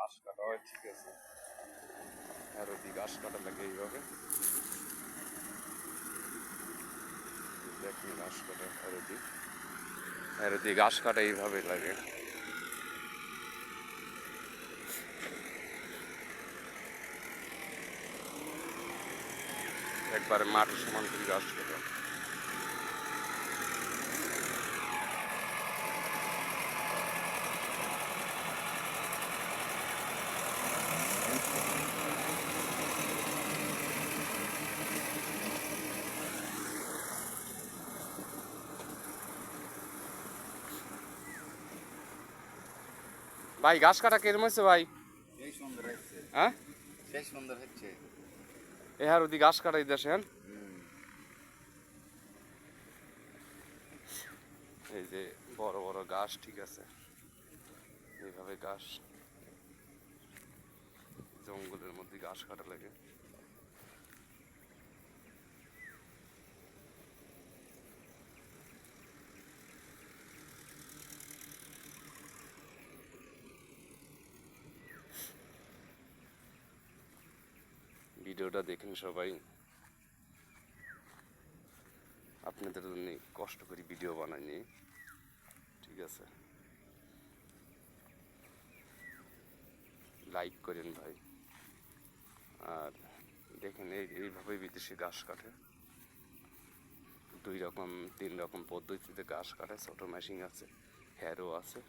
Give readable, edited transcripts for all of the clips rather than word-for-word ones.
ঘাস কাটা হয়, ঠিক আছে। আর ওদিকে ঘাস কাটা লাগে এইভাবে, দেখি ঘাস কাটা আর ওদিকে ঘাস কাটা এইভাবে লাগে। একবারে মাটি সমান করে ঘাস কাটা। ভাই ঘাস কাটা কেরম হয়েছে ভাই? সেই সুন্দর হচ্ছে। হ্যাঁ, সেই সুন্দর হচ্ছে। এহার ওদিকে ঘাস কাটাই দেশেন। এই যে বড় বড় ঘাস, ঠিক আছে, এইভাবে ঘাস জঙ্গলের মধ্যে ঘাস কাটা লাগে। ভিডিওটা দেখেন সবাই, আপনাদের জন্য কষ্ট করে ভিডিও বানাইনি, ঠিক আছে। লাইক করেন ভাই। আর দেখেন এইভাবে বিদেশি ঘাস কাটে, 2 রকম 3 রকম পদ্ধতিতে ঘাস কাটে। ছোটো মেশিন আছে, হ্যারো আছে,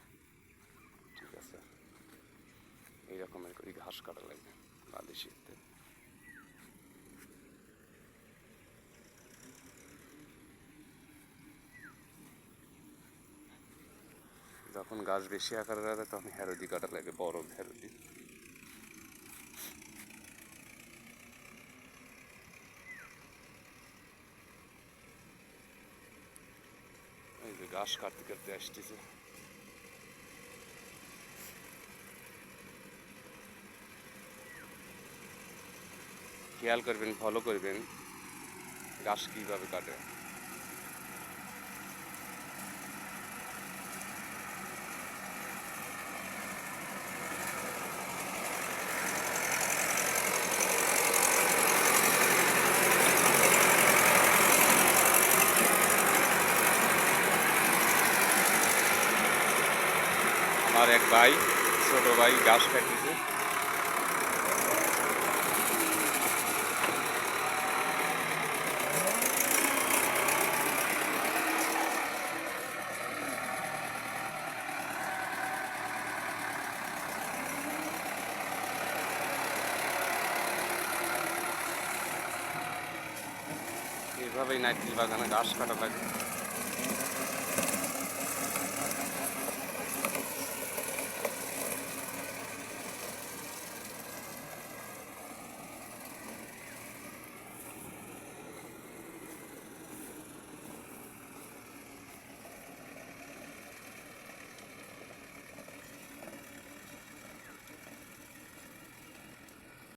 ঠিক আছে। এই রকমের করে ঘাস কাটা লাগে বালি শিখতে। যখন গাছ বেশি আকারে লাগে তখন হ্যারোদি কাটা লাগে, বড় হ্যারোদি। এই যে ঘাস কাটতে কাটতে আসতেছে। খেয়াল করবেন, ফলো করবেন ঘাস কীভাবে কাটে। আমার এক ভাই, ছোট ভাই ঘাস কাটতেছে। এইভাবেই নারকেল বাগানে ঘাস কাটা লাগে।